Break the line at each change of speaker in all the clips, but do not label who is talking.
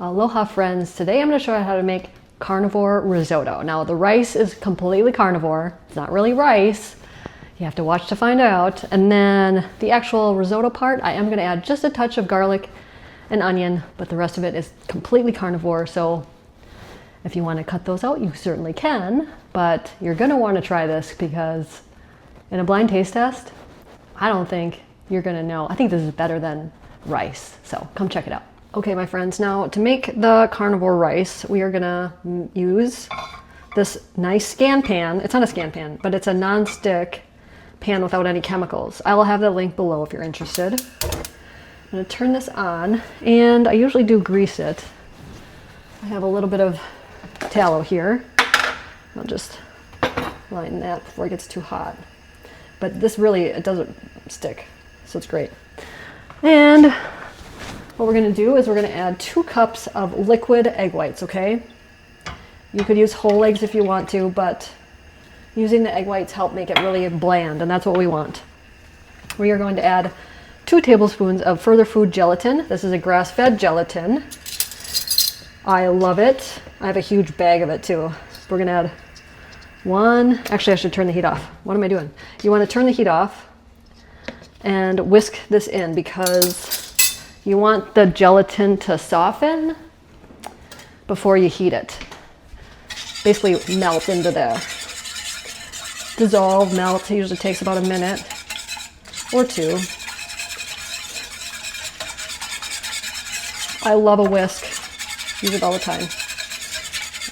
Aloha friends, today I'm going to show you how to make carnivore risotto. Now the rice is completely carnivore, it's not really rice, you have to watch to find out. And then the actual risotto part, I am going to add just a touch of garlic and onion, but the rest of it is completely carnivore, so if you want to cut those out, you certainly can, but you're going to want to try this because in a blind taste test, I don't think you're going to know. I think this is better than rice, so come check it out. Okay, my friends, now to make the carnivore rice, we are gonna use this nice scan pan. It's not a scan pan, but it's a non-stick pan without any chemicals. I will have the link below if you're interested. I'm gonna turn this on, and I usually do grease it. I have a little bit of tallow here. I'll just line that before it gets too hot. But this really, it doesn't stick, so it's great. And what we're going to do is we're going to add 2 cups of liquid egg whites, okay? You could use whole eggs if you want to, but using the egg whites help make it really bland, and that's what we want. We are going to add 2 tablespoons of Further Food gelatin. This is a grass-fed gelatin. I love it. I have a huge bag of it too. We're going to add 1. Actually, I should turn the heat off. What am I doing? You want to turn the heat off and whisk this in because you want the gelatin to soften before you heat it. Basically melt into the dissolve, melt. It usually takes about a minute or 2. I love a whisk. Use it all the time.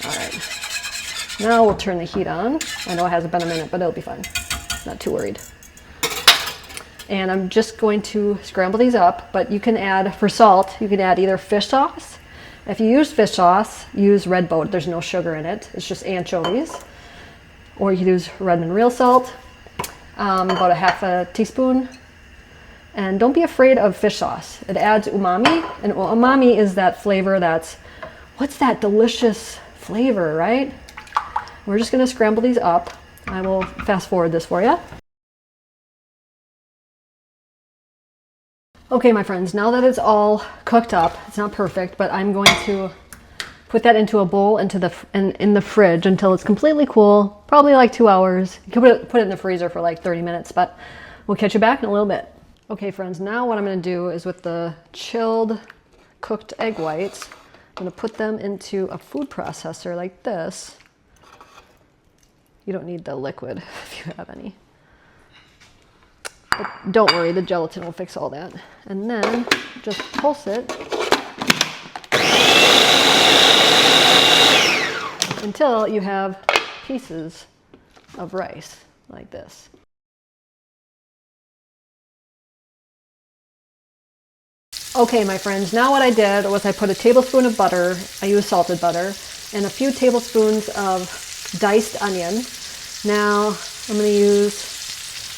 All right. Now we'll turn the heat on. I know it hasn't been a minute, but it'll be fine. Not too worried. And I'm just going to scramble these up, but you can add, for salt, you can add either fish sauce. If you use fish sauce, use Red Boat. There's no sugar in it. It's just anchovies. Or you can use Redmond real salt, about a half a teaspoon. And don't be afraid of fish sauce. It adds umami, and umami is that flavor that's, what's that delicious flavor, right? We're just gonna scramble these up. I will fast forward this for you. Okay, my friends, now that it's all cooked up, it's not perfect, but I'm going to put that into a bowl in the fridge until it's completely cool, probably like 2 hours. You can put it in the freezer for like 30 minutes, but we'll catch you back in a little bit. Okay, friends, now what I'm going to do is with the chilled cooked egg whites, I'm going to put them into a food processor like this. You don't need the liquid if you have any. But don't worry, the gelatin will fix all that. And then just pulse it until you have pieces of rice like this. Okay, my friends, now what I did was I put a tablespoon of butter, I used salted butter, and a few tablespoons of diced onion. Now I'm going to use,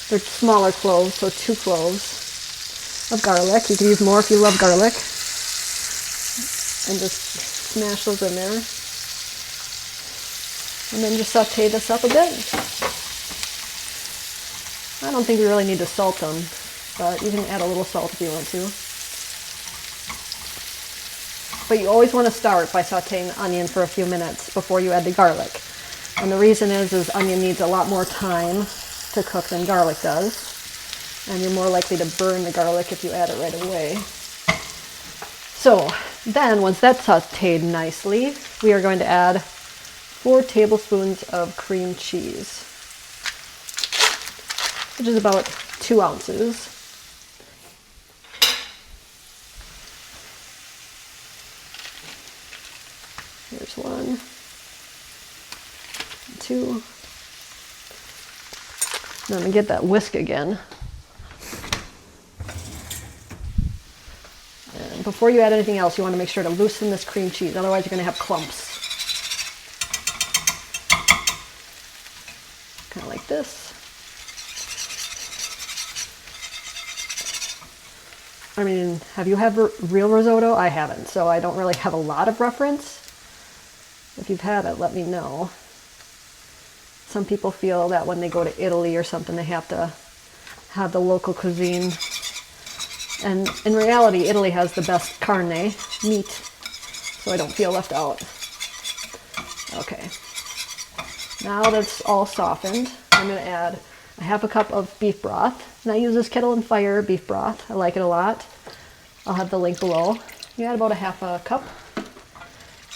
they're smaller cloves, so 2 cloves of garlic. You can use more if you love garlic. And just smash those in there. And then just saute this up a bit. I don't think we really need to salt them, but you can add a little salt if you want to. But you always want to start by sauteing the onion for a few minutes before you add the garlic. And the reason is onion needs a lot more time to cook than garlic does, and you're more likely to burn the garlic if you add it right away. So then once that's sauteed nicely, we are going to add 4 tablespoons of cream cheese, which is about 2 ounces. Here's 1, 2. Then I'm going to get that whisk again. And before you add anything else, you want to make sure to loosen this cream cheese, otherwise you're going to have clumps. Kind of like this. I mean, have you had real risotto? I haven't, so I don't really have a lot of reference. If you've had it, let me know. Some people feel that when they go to Italy or something, they have to have the local cuisine. And in reality, Italy has the best carne, meat. so I don't feel left out. Okay. Now that's all softened, I'm going to add a half a cup of beef broth. And I use this Kettle and Fire beef broth. I like it a lot. I'll have the link below. You add about a half a cup.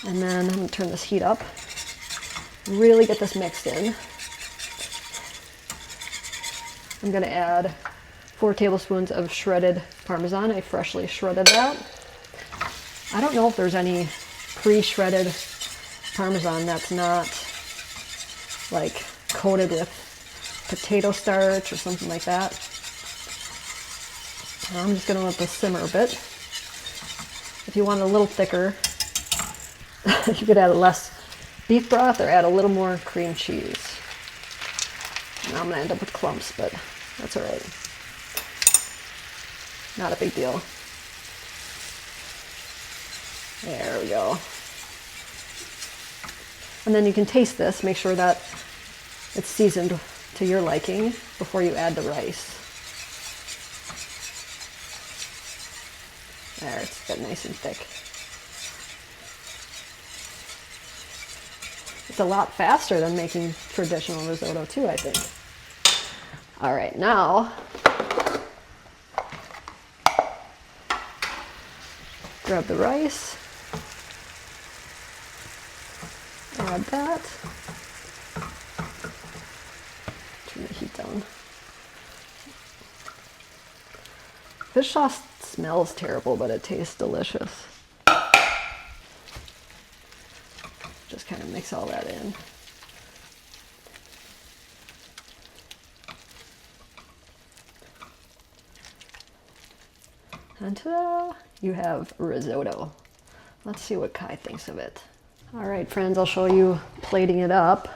And then I'm going to turn this heat up. Really get this mixed in. I'm going to add 4 tablespoons of shredded Parmesan. I freshly shredded that. I don't know if there's any pre-shredded Parmesan that's not like coated with potato starch or something like that. Now I'm just going to let this simmer a bit. If you want it a little thicker, you could add less beef broth or add a little more cream cheese. Now I'm going to end up with clumps, but that's all right. Not a big deal. There we go. And then you can taste this, make sure that it's seasoned to your liking before you add the rice. There, it's got nice and thick. It's a lot faster than making traditional risotto too, I think. All right, now grab the rice. Add that. Turn the heat down. Fish sauce smells terrible, but it tastes delicious. Just kind of mix all that in. And ta-da! You have risotto. Let's see what Kai thinks of it. All right, friends, I'll show you plating it up.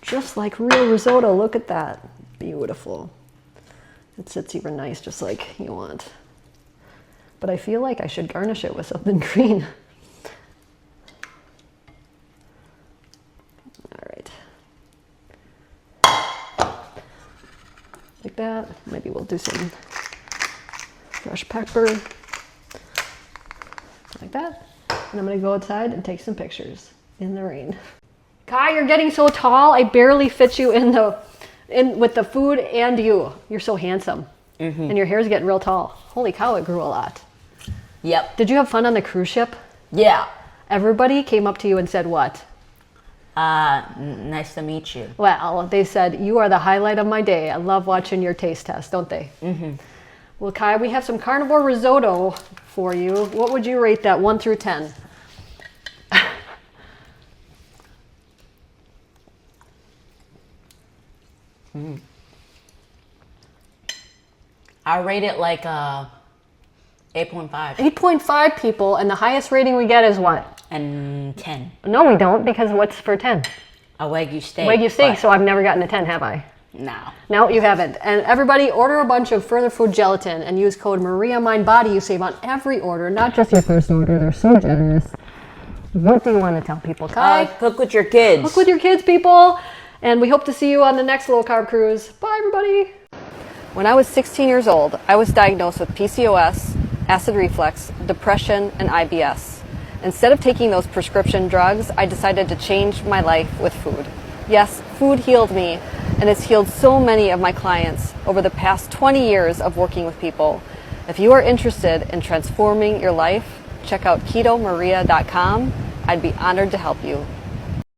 Just like real risotto, look at that. Beautiful. It sits even nice, just like you want. But I feel like I should garnish it with something green. All right. Like that. Maybe we'll do some fresh pepper. Like that. And I'm gonna go outside and take some pictures in the rain. Kai, you're getting so tall, I barely fit you in with the food and you. You're so handsome. And your hair's getting real tall. Holy cow, it grew a lot.
Yep.
Did you have fun on the cruise ship?
Yeah.
Everybody came up to you and said what?
Nice to meet you.
Well, they said, you are the highlight of my day. I love watching your taste test, don't they? Well, Kai, we have some carnivore risotto for you. What would you rate that 1 through 10?
I rate it like 8.5.
8.5 people, and the highest rating we get is what?
And 10.
No, we don't, because what's for 10?
A Wagyu steak.
Wagyu steak, so I've never gotten a 10, have I?
No.
No, you haven't. And everybody, order a bunch of Further Food gelatin and use code MariaMindBody. You save on every order, not just your first order. They're so generous. What do you want to tell people, Kai?
Cook with your kids.
Cook with your kids, people. And we hope to see you on the next low carb cruise. Bye, everybody. When I was 16 years old, I was diagnosed with PCOS, acid reflux, depression, and IBS. Instead of taking those prescription drugs, I decided to change my life with food. Yes, food healed me, and it's healed so many of my clients over the past 20 years of working with people. If you are interested in transforming your life, check out KetoMaria.com. I'd be honored to help you.